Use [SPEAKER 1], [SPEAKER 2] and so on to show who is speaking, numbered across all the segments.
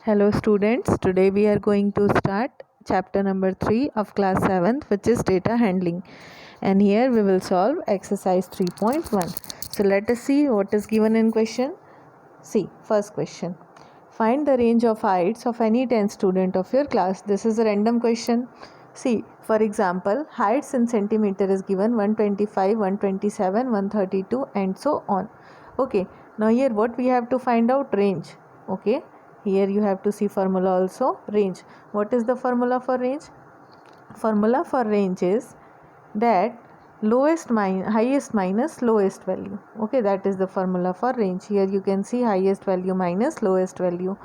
[SPEAKER 1] Hello students, today we are going to start chapter number 3 of class 7th, which is data handling, and here we will solve exercise 3.1. So let us see what is given in question. See, first question, find the range of heights of any 10 student of your class. This is a random question. See, for example, heights in centimeter is given 125, 127, 132 and so on. Okay, now here what we have to find out, range. Okay, here you have to see formula also, range. What is the formula for range? Formula for range is that highest minus lowest value. Okay, that is the formula for range. Here you can see highest value minus lowest value.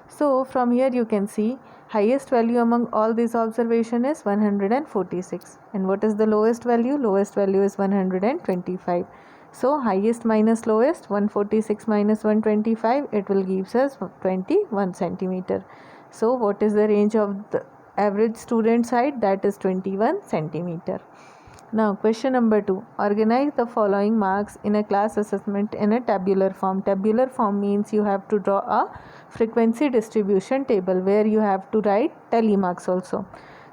[SPEAKER 1] So from here you can see highest value among all these observation is 146, and what is the lowest value? Lowest value is 125. So highest minus lowest, 146 minus 125, it will gives us 21 centimeter. So what is the range of the average student's height? That is 21 centimeter. Now question number 2, organize the following marks in a class assessment in a tabular form. Tabular form means you have to draw a frequency distribution table where you have to write tally marks also.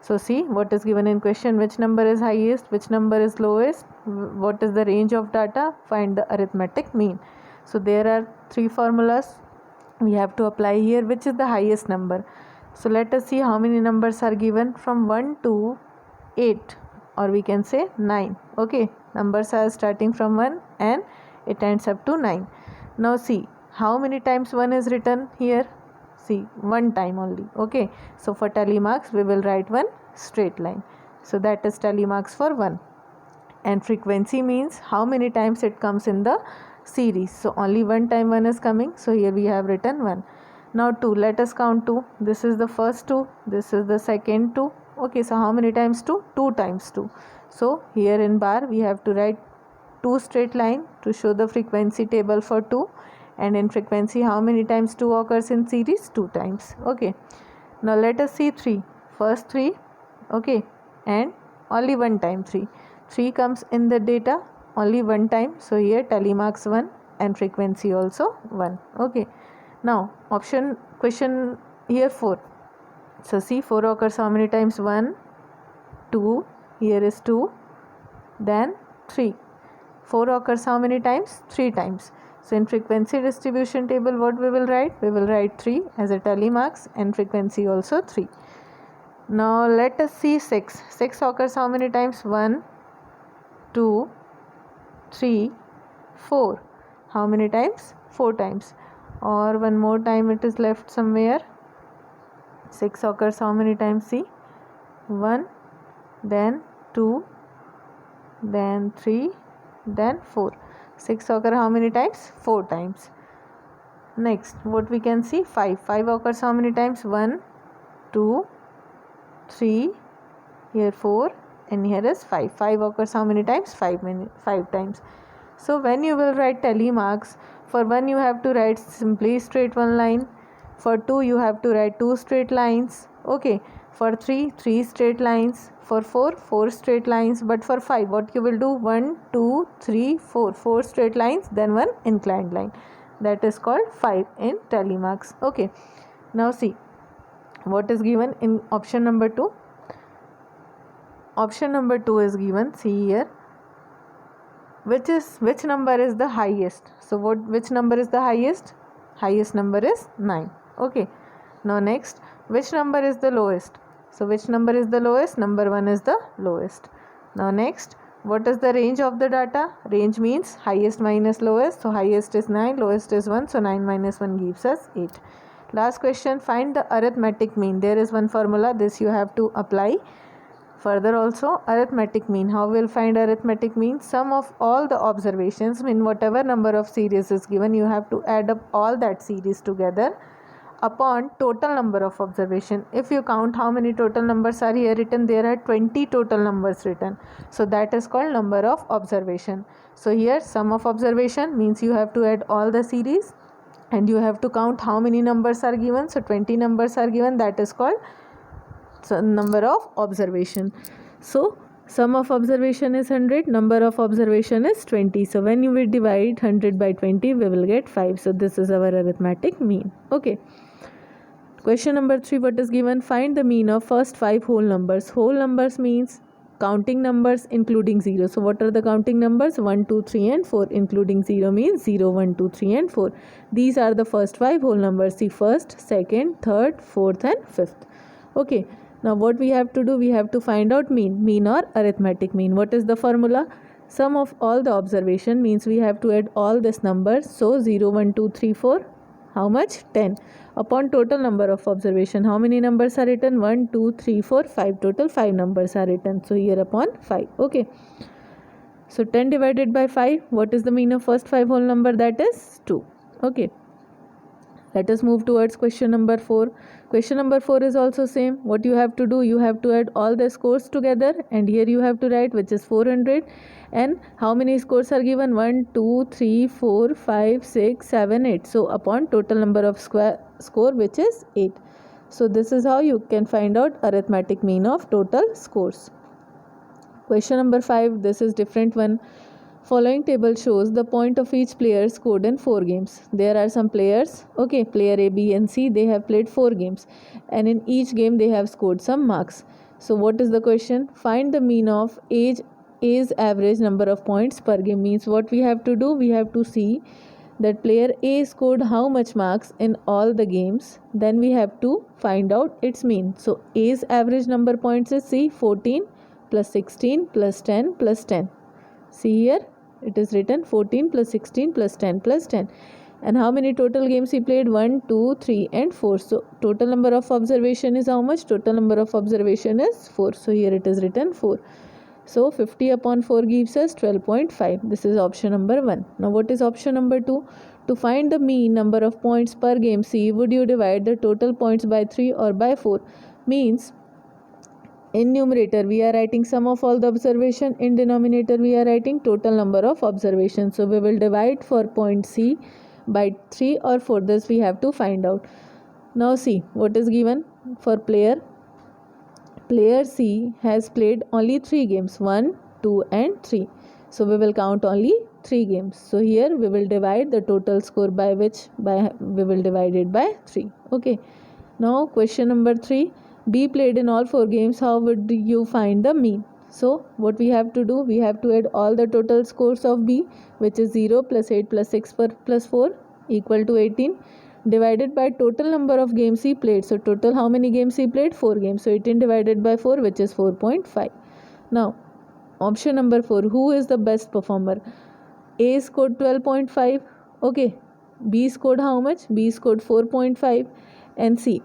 [SPEAKER 1] So see what is given in question, which number is highest, which number is lowest, what is the range of data, find the arithmetic mean. So there are three formulas we have to apply here. Which is the highest number? So let us see how many numbers are given from 1 to 8, or we can say 9. Okay, numbers are starting from 1 and it ends up to 9. Now see how many times 1 is written here. See, one time only. Okay, so for tally marks we will write one straight line. So that is tally marks for 1. And frequency means how many times it comes in the series. So only one time 1 is coming, so here we have written 1. Now 2, let us count 2. This is the first 2, this is the second 2. Okay, so how many times 2? 2 times 2. So here in bar we have to write 2 straight line to show the frequency table for 2. And in frequency how many times 2 occurs in series? 2 times. Okay, now let us see 3. First 3, okay, and only one time 3. 3 comes in the data only one time, so here tally marks 1 and frequency also 1. Okay, now question here 4. So see 4 occurs how many times? 1, 2, here is 2, then 3. 4 occurs how many times? 3 times. So in frequency distribution table what we will write? We will write 3 as a tally marks and frequency also 3. Now let us see 6. 6 occurs how many times? 1, 2, 3, 4. How many times? 4 times. Or one more time it is left somewhere. 6 occurs how many times? See, 1, then 2, then 3, then 4. 6 occur how many times? 4 times. Next what we can see? 5. 5 occurs how many times? 1, 2, 3, here 4 and here is 5. 5 occurs how many times? 5 times. So when you will write tally marks, for 1 you have to write simply straight one line, for 2 you have to write 2 straight lines, okay, for 3 3 straight lines, for 4 4 straight lines, but for 5 what you will do? 1 2 3 4, 4 straight lines, then one inclined line. That is called 5 in tally marks. Okay, now see what is given in option number 2. Option number 2 is given. See here, which number is the highest? So which number is the highest? Highest number is 9. Okay, now next, which number is the lowest? So which number is the lowest? Number 1 is the lowest. Now next, what is the range of the data? Range means highest minus lowest. So highest is 9, lowest is 1, so 9 minus 1 gives us 8. Last question, find the arithmetic mean. There is one formula, this you have to apply. Further also, arithmetic mean. How we'll find arithmetic mean? Sum of all the observations, mean whatever number of series is given, you have to add up all that series together upon total number of observation. If you count how many total numbers are here written, there are 20 total numbers written. So that is called number of observation. So here sum of observation means you have to add all the series and you have to count how many numbers are given. So 20 numbers are given, that is called number of observation. So sum of observation is 100, number of observation is 20. So when you will divide 100 by 20, we will get 5. So this is our arithmetic mean. Okay, Question number 3, what is given? Find the mean of first 5 whole numbers. Whole numbers means counting numbers including 0. So what are the counting numbers? 1, 2, 3 and 4. Including 0 means 0, 1, 2, 3 and 4. These are the first 5 whole numbers. See, first, second, third, fourth and fifth. Okay. Now what we have to do? We have to find out mean. Mean or arithmetic mean. What is the formula? Sum of all the observation means we have to add all these numbers. So 0, 1, 2, 3, 4. How much? 10. Upon total number of observation, how many numbers are written? 1, 2, 3, 4, 5. Total 5 numbers are written. So here upon 5. Okay. So 10 divided by 5. What is the mean of first 5 whole number? That is 2. Okay. Let us move towards question number 4. Question number 4 is also same. What you have to do? You have to add all the scores together, and here you have to write which is 400. And how many scores are given? 1, 2, 3, 4, 5, 6, 7, 8. So upon total number of score which is 8. So this is how you can find out arithmetic mean of total scores. Question number 5. This is different one. Following table shows the point of each player scored in 4 games. There are some players, okay, player A, B and C, they have played 4 games and in each game they have scored some marks. So what is the question? Find the mean of A's average number of points per game. Means what we have to do? We have to see that player A scored how much marks in all the games. Then we have to find out its mean. So A's average number points is, see, 14 plus 16 plus 10 plus 10. See here, it is written 14 plus 16 plus 10 plus 10. And how many total games he played? 1, 2, 3 and 4. So total number of observation is how much? Total number of observation is 4. So here it is written 4. So 50 upon 4 gives us 12.5. This is option number 1. Now what is option number 2? To find the mean number of points per game, see, would you divide the total points by 3 or by 4? Means in numerator we are writing sum of all the observation. In denominator we are writing total number of observations. So we will divide for point C by 3 or 4. This we have to find out. Now see what is given for player. Player C has played only 3 games, 1, 2 and 3. So we will count only 3 games. So here we will divide the total score by which? We will divide it by 3. Okay. Now question number 3. B played in all 4 games. How would you find the mean? So what we have to do? We have to add all the total scores of B, which is 0 plus 8 plus 6 plus 4 equal to 18, divided by total number of games he played. So total how many games he played? 4 games. So 18 divided by 4, which is 4.5. Now option number 4. Who is the best performer? A scored 12.5. Okay. B scored how much? B scored 4.5 and C.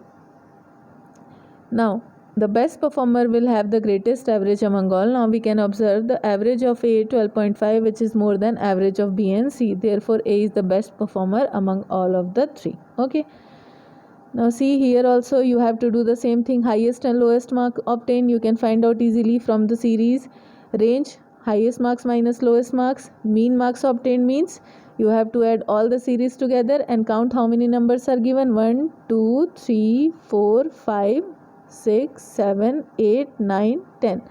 [SPEAKER 1] Now the best performer will have the greatest average among all. Now we can observe the average of A 12.5, which is more than average of B and C. Therefore A is the best performer among all of the 3. Okay. Now see here also you have to do the same thing. Highest and lowest mark obtained you can find out easily from the series. Range, highest marks minus lowest marks. Mean marks obtained means you have to add all the series together and count how many numbers are given. 1, 2, 3, 4, 5, 6, 7, 8, 9, 10.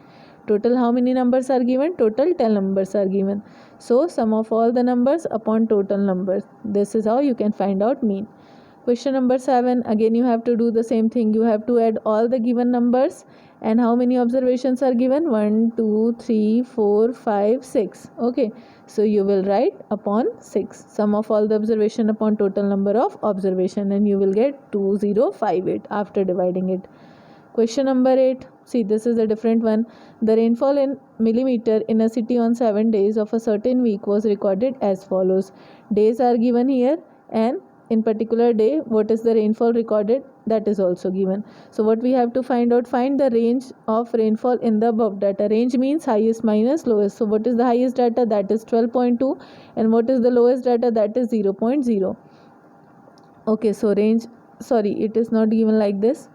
[SPEAKER 1] Total how many numbers are given? Total 10 numbers are given. So sum of all the numbers upon total numbers. This is how you can find out mean. Question number 7. Again you have to do the same thing. You have to add all the given numbers and how many observations are given? 1, 2, 3, 4, 5, 6. Okay. So you will write upon 6. Sum of all the observation upon total number of observation and you will get 2058 after dividing it. Question number 8. See, this is a different one. The rainfall in millimeter in a city on 7 days of a certain week was recorded as follows. Days are given here and in particular day what is the rainfall recorded, that is also given. So what we have to find out? Find the range of rainfall in the above data. Range means highest minus lowest. So what is the highest data? That is 12.2 and what is the lowest data? That is 0.0. Okay, so range, sorry, it is not given like this.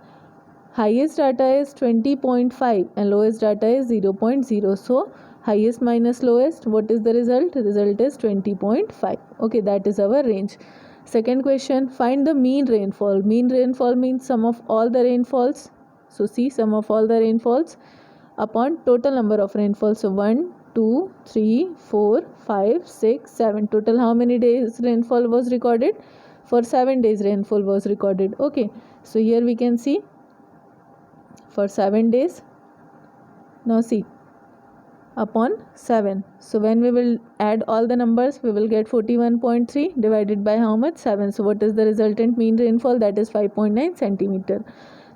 [SPEAKER 1] Highest data is 20.5 and lowest data is 0.0. So highest minus lowest, what is the result? The result is 20.5. Okay, that is our range. Second question, find the mean rainfall. Mean rainfall means sum of all the rainfalls. So see, sum of all the rainfalls upon total number of rainfalls. So 1, 2, 3, 4, 5, 6, 7. Total how many days rainfall was recorded? for 7 days rainfall was recorded. Okay, so here we can see for 7 days. Now see, upon 7, so when we will add all the numbers, we will get 41.3 divided by how much? 7. So what is the resultant mean rainfall? That is 5.9 centimeter.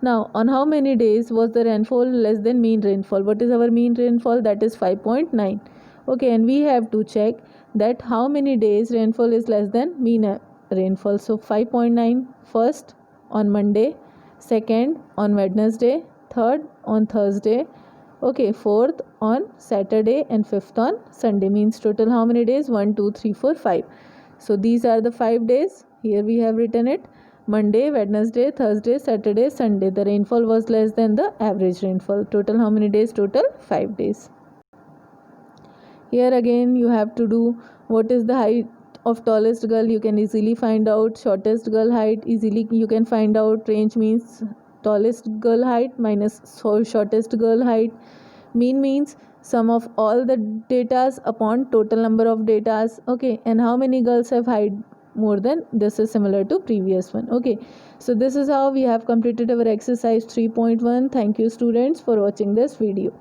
[SPEAKER 1] Now on how many days was the rainfall less than mean rainfall? What is our mean rainfall? That is 5.9. Okay, and we have to check that how many days rainfall is less than mean rainfall. So 5.9 first on Monday, second on Wednesday, third on Thursday, okay, fourth on Saturday, and fifth on Sunday. Means total how many days? 1 2 3 4 5. So these are the 5 days. Here we have written it: Monday, Wednesday, Thursday, Saturday, Sunday. The rainfall was less than the average rainfall. Total how many days? Total 5 days. Here again you have to do what is the height of tallest girl. You can easily find out. Shortest girl height, easily you can find out. Range means tallest girl height minus shortest girl height. Mean means sum of all the datas upon total number of datas. Okay, and how many girls have height more than this is similar to previous one. Okay, so this is how we have completed our exercise 3.1. Thank you students for watching this video.